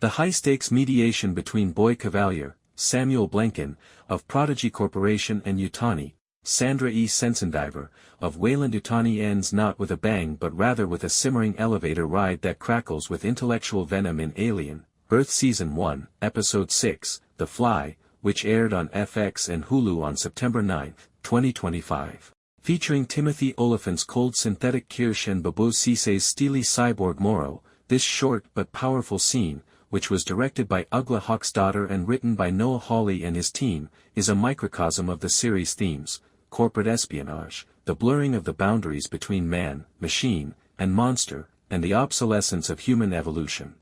The high-stakes mediation between Boy Kavalier, Samuel Blenkin, of Prodigy Corporation and Yutani, Sandra Yi Sencindiver, of Weyland-Yutani ends not with a bang but rather with a simmering elevator ride that crackles with intellectual venom in Alien, Earth Season 1, Episode 6, The Fly, which aired on FX and Hulu on September 9, 2025. Featuring Timothy Olyphant's cold synthetic Kirsh and Babou Ceesay's steely cyborg Morrow, this short but powerful scene, which was directed by Ugla Hauksdóttir and written by Noah Hawley and his team, is a microcosm of the series' themes: corporate espionage, the blurring of the boundaries between man, machine, and monster, and the obsolescence of human evolution.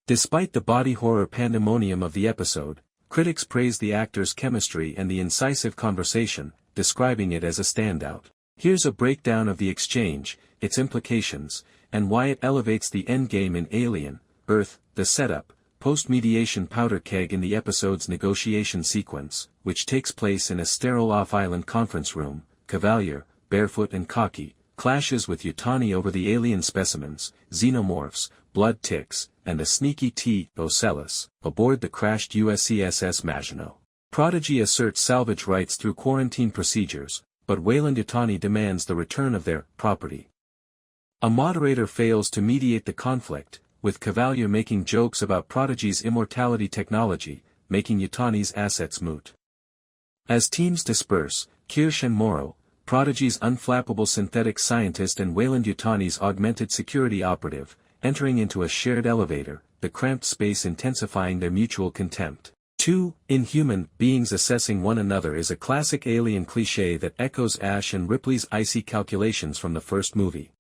Despite the body horror pandemonium of the episode, critics praise the actors' chemistry and the incisive conversation, describing it as a standout. Here's a breakdown of the exchange, its implications, and why it elevates the endgame in Alien, Earth. The setup: post-mediation powder keg in the episode's negotiation sequence, which takes place in a sterile off-island conference room. Kavalier, barefoot and cocky, clashes with Yutani over the alien specimens, xenomorphs, blood ticks, and a sneaky Ocellus, aboard the crashed USCSS Maginot. Prodigy asserts salvage rights through quarantine procedures, but Weyland-Yutani demands the return of their property. A moderator fails to mediate the conflict, with Kavalier making jokes about Prodigy's immortality technology, making Yutani's assets moot. As teams disperse, Kirsh and Morrow, Prodigy's unflappable synthetic scientist and Weyland-Yutani's augmented security operative, entering into a shared elevator, the cramped space intensifying their mutual contempt. Two inhuman beings assessing one another is a classic Alien cliché that echoes Ash and Ripley's icy calculations from the first movie.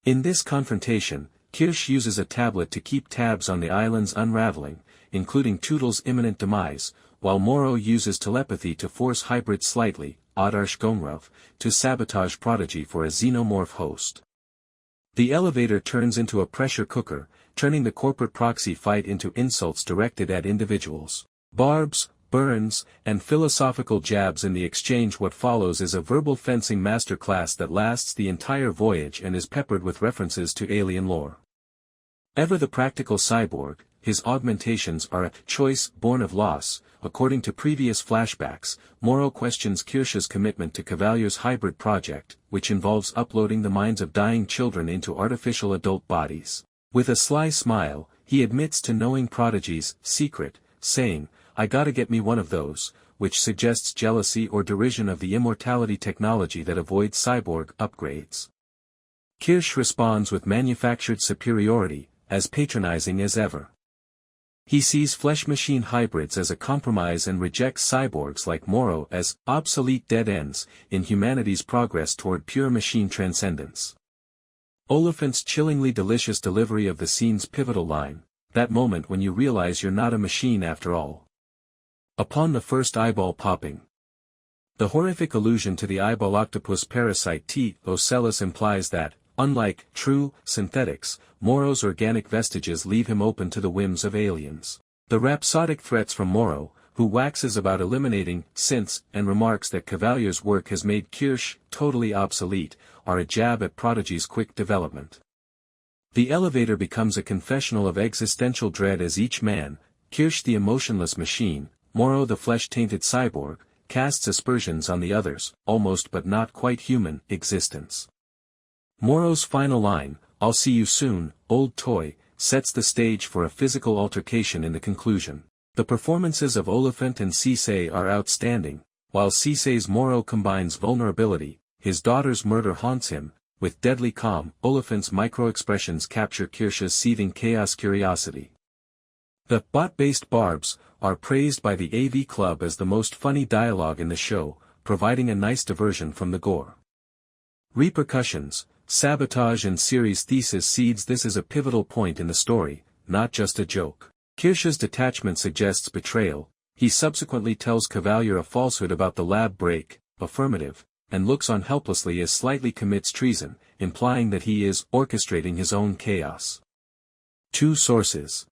In this confrontation, Kirsh uses a tablet to keep tabs on the island's unraveling, including Tootle's imminent demise, while Morrow uses telepathy to force hybrid slightly, Gomrov, to sabotage Prodigy for a xenomorph host. The elevator turns into a pressure cooker, turning the corporate proxy fight into insults directed at individuals. Barbs, burns, and philosophical jabs in the exchange. What follows is a verbal fencing masterclass that lasts the entire voyage and is peppered with references to alien lore. Ever the practical cyborg, his augmentations are a choice born of loss. According to previous flashbacks, Morrow questions Kirsh's commitment to Kavalier's hybrid project, which involves uploading the minds of dying children into artificial adult bodies. With a sly smile, he admits to knowing Prodigy's secret, saying, "I gotta get me one of those," which suggests jealousy or derision of the immortality technology that avoids cyborg upgrades. Kirsh responds with manufactured superiority, as patronizing as ever. He sees flesh-machine hybrids as a compromise and rejects cyborgs like Morrow as obsolete dead ends in humanity's progress toward pure machine transcendence. Olyphant's chillingly delicious delivery of the scene's pivotal line, "That moment when you realize you're not a machine after all." Upon the first eyeball popping. The horrific allusion to the eyeball octopus parasite Ocellus implies that, unlike true synthetics, Morrow's organic vestiges leave him open to the whims of aliens. The rhapsodic threats from Morrow, who waxes about eliminating synths and remarks that Kavalier's work has made Kirsh totally obsolete, are a jab at Prodigy's quick development. The elevator becomes a confessional of existential dread as each man, Kirsh the emotionless machine, Morrow the flesh-tainted cyborg, casts aspersions on the other's, almost but not quite human, existence. Morrow's final line, "I'll see you soon, old toy," sets the stage for a physical altercation in the conclusion. The performances of Olyphant and Ceesay are outstanding, while Ceesay's Morrow combines vulnerability, his daughter's murder haunts him, with deadly calm. Olyphant's micro-expressions capture Kirsh's seething chaos curiosity. The bot-based barbs are praised by the AV Club as the most funny dialogue in the show, providing a nice diversion from the gore. Repercussions, sabotage and series thesis seeds. This is a pivotal point in the story, not just a joke. Kirsh's detachment suggests betrayal. He subsequently tells Kavalier a falsehood about the lab break, affirmative, and looks on helplessly as slightly commits treason, implying that he is orchestrating his own chaos. Two sources.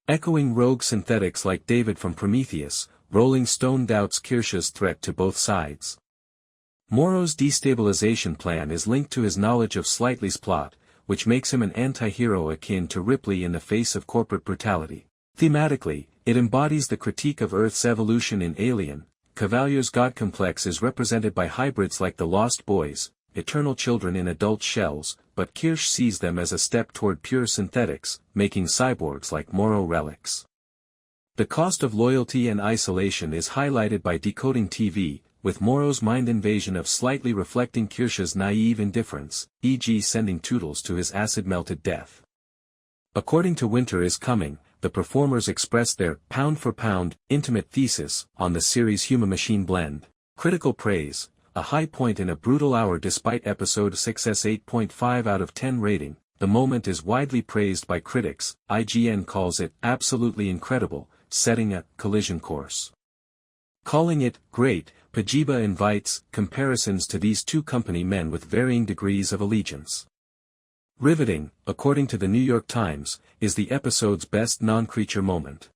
Echoing rogue synthetics like David from Prometheus, Rolling Stone doubts Kirsh's threat to both sides. Morrow's destabilization plan is linked to his knowledge of Slightly's plot, which makes him an anti-hero akin to Ripley in the face of corporate brutality. Thematically, it embodies the critique of Earth's evolution in Alien. Kavalier's God complex is represented by hybrids like the Lost Boys, eternal children in adult shells, but Kirsh sees them as a step toward pure synthetics, making cyborgs like Morrow relics. The cost of loyalty and isolation is highlighted by Decoding TV, with Morrow's mind invasion of slightly reflecting Kirsh's naive indifference, e.g. sending Toodles to his acid-melted death. According to Winter is Coming, the performers expressed their pound-for-pound, intimate thesis on the series' human-machine blend. Critical praise, a high point in a brutal hour despite episode 6's 8.5 out of 10 rating. The moment is widely praised by critics. IGN calls it absolutely incredible, setting a collision course. Calling it great, Pajiba invites comparisons to these two company men with varying degrees of allegiance. Riveting, according to the New York Times, is the episode's best non-creature moment.